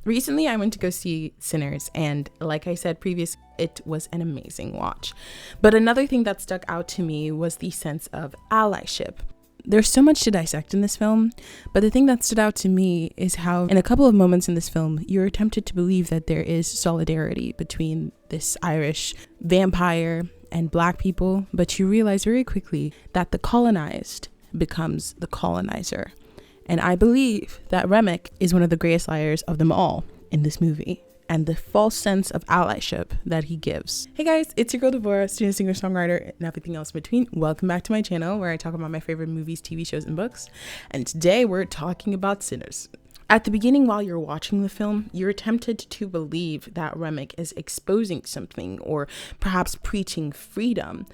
Recently, I went to go see Sinners, and like I said previously, it was an amazing watch. But another thing that stuck out to me was the sense of allyship. There's so much to dissect in this film, but the thing that stood out to me is how in a couple of moments in this film, you're tempted to believe that there is solidarity between this Irish vampire and Black people, but you realize very quickly that the colonized becomes the colonizer. And I believe that Remmick is one of the greatest liars of them all in this movie, and the false sense of allyship that he gives. Hey guys, it's your girl Devorah, student singer-songwriter, and everything else in between. Welcome back to my channel where I talk about my favorite movies, TV shows, and books. And today we're talking about Sinners. At the beginning, while you're watching the film, you're tempted to believe that Remmick is exposing something or perhaps preaching freedom.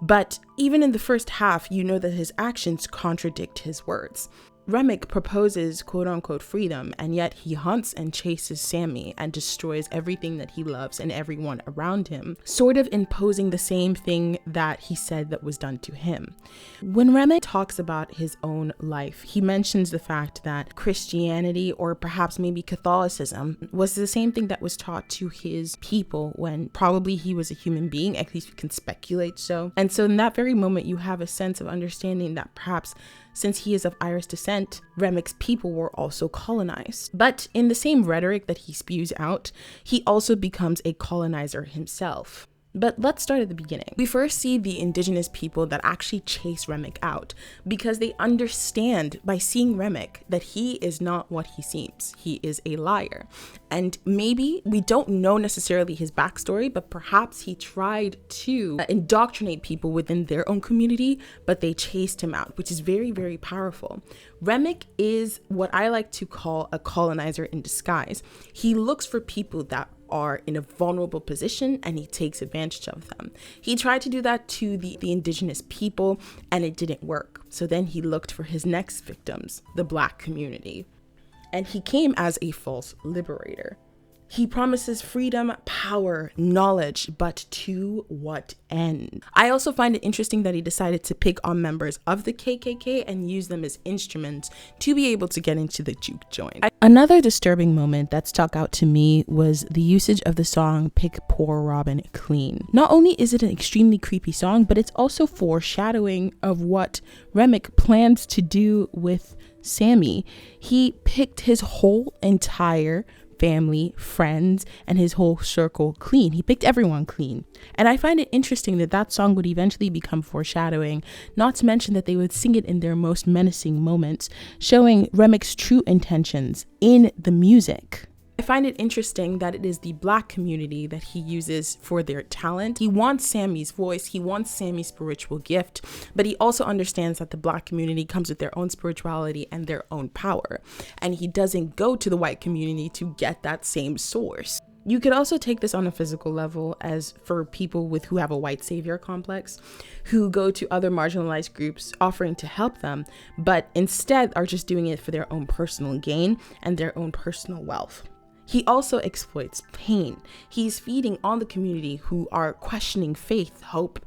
But even in the first half, you know that his actions contradict his words. Remmick proposes quote-unquote freedom, and yet he hunts and chases Sammy and destroys everything that he loves and everyone around him, sort of imposing the same thing that he said that was done to him. When Remmick talks about his own life, he mentions the fact that Christianity, or perhaps maybe Catholicism, was the same thing that was taught to his people when probably he was a human being, at least we can speculate so. And so in that very moment, you have a sense of understanding that perhaps since he is of Irish descent, Remmick's people were also colonized. But in the same rhetoric that he spews out, he also becomes a colonizer himself. But let's start at the beginning. We first see the indigenous people that actually chase Remmick out because they understand by seeing Remmick that he is not what he seems. He is a liar. And maybe we don't know necessarily his backstory, but perhaps he tried to indoctrinate people within their own community, but they chased him out, which is very, very powerful. Remmick is what I like to call a colonizer in disguise. He looks for people that are in a vulnerable position and he takes advantage of them. He tried to do that to the indigenous people and it didn't work. So then he looked for his next victims, the Black community. And he came as a false liberator. He promises freedom, power, knowledge, but to what end? I also find it interesting that he decided to pick on members of the KKK and use them as instruments to be able to get into the juke joint. Another disturbing moment that stuck out to me was the usage of the song Pick Poor Robin Clean. Not only is it an extremely creepy song, but it's also foreshadowing of what Remmick plans to do with Sammy. He picked his whole entire family, friends, and his whole circle clean. He picked everyone clean. And I find it interesting that that song would eventually become foreshadowing, not to mention that they would sing it in their most menacing moments, showing Remmick's true intentions in the music. I find it interesting that it is the Black community that he uses for their talent. He wants Sammy's voice, he wants Sammy's spiritual gift, but he also understands that the Black community comes with their own spirituality and their own power. And he doesn't go to the white community to get that same source. You could also take this on a physical level as for people who have a white savior complex, who go to other marginalized groups offering to help them, but instead are just doing it for their own personal gain and their own personal wealth. He also exploits pain. He's feeding on the community who are questioning faith, hope,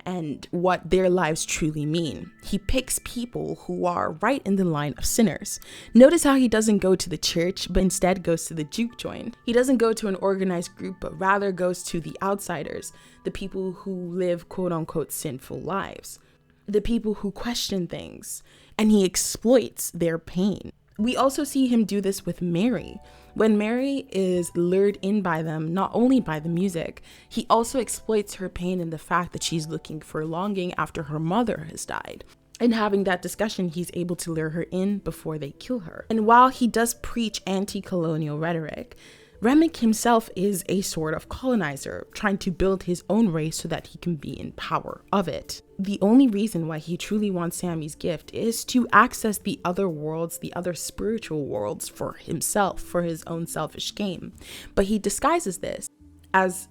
and what their lives truly mean. He picks people who are right in the line of sinners. Notice how he doesn't go to the church, but instead goes to the juke joint. He doesn't go to an organized group, but rather goes to the outsiders, the people who live quote-unquote sinful lives, the people who question things, and he exploits their pain. We also see him do this with Mary. When Mary is lured in by them, not only by the music, he also exploits her pain in the fact that she's looking for longing after her mother has died. In having that discussion, he's able to lure her in before they kill her. And while he does preach anti-colonial rhetoric, Remmick himself is a sort of colonizer, trying to build his own race so that he can be in power of it. The only reason why he truly wants Sammy's gift is to access the other worlds, the other spiritual worlds for himself, for his own selfish gain. But he disguises this as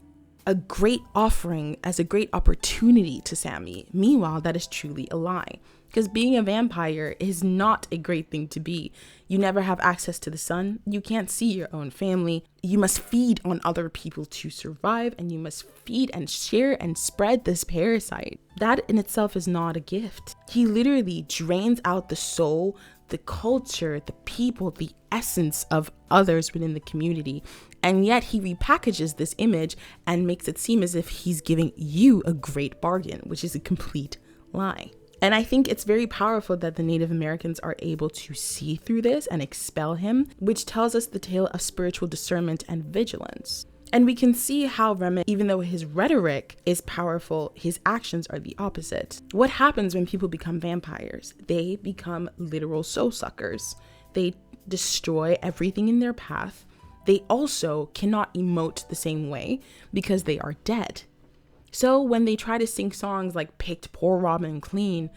a great offering, as a great opportunity to Sammy. Meanwhile, that is truly a lie. Because being a vampire is not a great thing to be. You never have access to the sun. You can't see your own family. You must feed on other people to survive, and you must feed and share and spread this parasite. That in itself is not a gift. He literally drains out the soul, the culture, the people, the essence of others within the community. And yet he repackages this image and makes it seem as if he's giving you a great bargain, which is a complete lie. And I think it's very powerful that the Native Americans are able to see through this and expel him, which tells us the tale of spiritual discernment and vigilance. And we can see how Remmick, even though his rhetoric is powerful, his actions are the opposite. What happens when people become vampires? They become literal soul suckers. They destroy everything in their path. They also cannot emote the same way because they are dead. So when they try to sing songs like "Picked Poor Robin Clean,"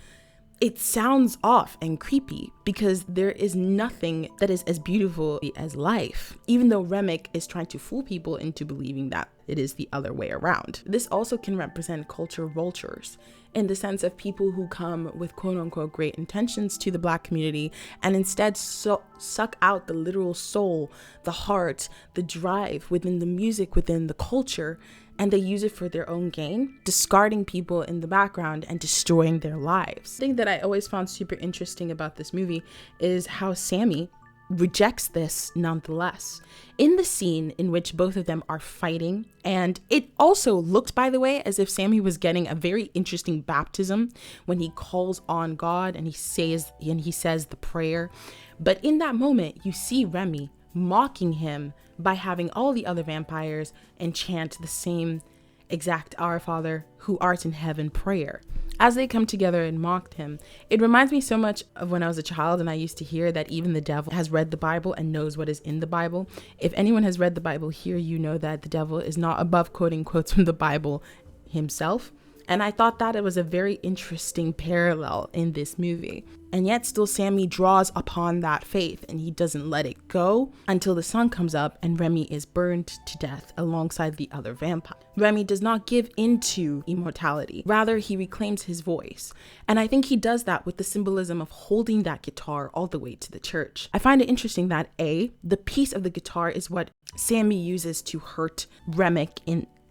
it sounds off and creepy because there is nothing that is as beautiful as life, even though Remmick is trying to fool people into believing that it is the other way around. This also can represent culture vultures in the sense of people who come with quote unquote great intentions to the Black community and instead suck out the literal soul, the heart, the drive within the music, within the culture, and they use it for their own gain, discarding people in the background and destroying their lives. The thing that I always found super interesting about this movie is how Sammy rejects this nonetheless. In the scene in which both of them are fighting, and it also looked, by the way, as if Sammy was getting a very interesting baptism when he calls on God and he says the prayer. But in that moment, you see Remy mocking him by having all the other vampires enchant the same exact "Our Father who art in heaven" prayer. As they come together and mocked him, it reminds me so much of when I was a child and I used to hear that even the devil has read the Bible and knows what is in the Bible. If anyone has read the Bible here, you know that the devil is not above quoting quotes from the Bible himself. And I thought that it was a very interesting parallel in this movie. And yet still Sammy draws upon that faith and he doesn't let it go until the sun comes up and Remy is burned to death alongside the other vampire. Remy does not give into immortality. Rather, he reclaims his voice. And I think he does that with the symbolism of holding that guitar all the way to the church. I find it interesting that the piece of the guitar is what Sammy uses to hurt Remmick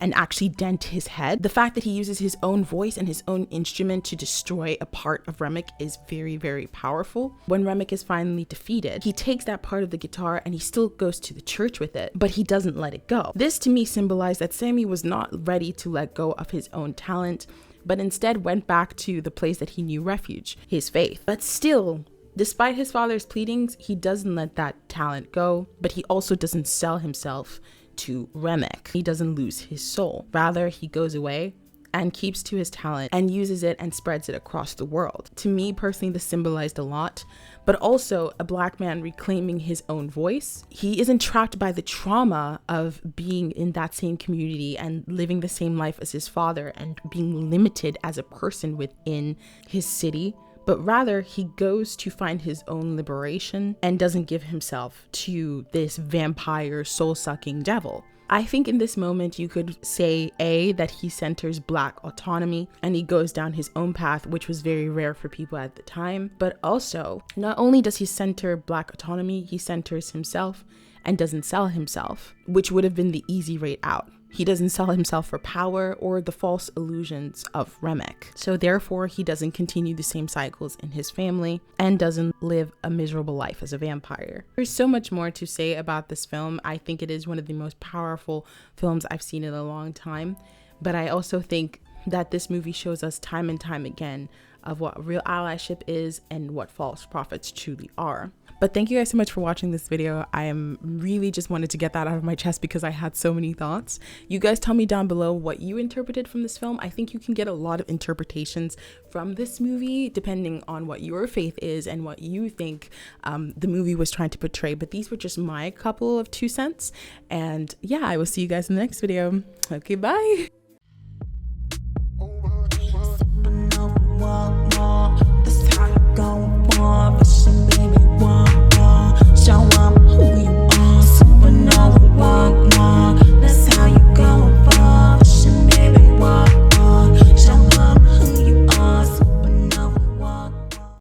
and actually dent his head. The fact that he uses his own voice and his own instrument to destroy a part of Remmick is very, very powerful. When Remmick is finally defeated, he takes that part of the guitar and he still goes to the church with it, but he doesn't let it go. This to me symbolized that Sammy was not ready to let go of his own talent, but instead went back to the place that he knew refuge, his faith. But still, despite his father's pleadings, he doesn't let that talent go, but he also doesn't sell himself to Remmick. He doesn't lose his soul. Rather, he goes away and keeps to his talent and uses it and spreads it across the world. To me personally, this symbolized a lot, but also a Black man reclaiming his own voice. He isn't trapped by the trauma of being in that same community and living the same life as his father and being limited as a person within his city, but rather he goes to find his own liberation and doesn't give himself to this vampire soul-sucking devil. I think in this moment you could say that he centers Black autonomy and he goes down his own path, which was very rare for people at the time. But also, not only does he center Black autonomy, he centers himself and doesn't sell himself, which would have been the easy rate out. He doesn't sell himself for power or the false illusions of Remmick. So therefore, he doesn't continue the same cycles in his family and doesn't live a miserable life as a vampire. There's so much more to say about this film. I think it is one of the most powerful films I've seen in a long time. But I also think that this movie shows us time and time again of what real allyship is and what false prophets truly are. But thank you guys so much for watching this video. I am really just wanted to get that out of my chest because I had so many thoughts. You guys tell me down below what you interpreted from this film. I think you can get a lot of interpretations from this movie depending on what your faith is and what you think the movie was trying to portray. But these were just my couple of 2 cents. And yeah, I will see you guys in the next video. Okay, bye.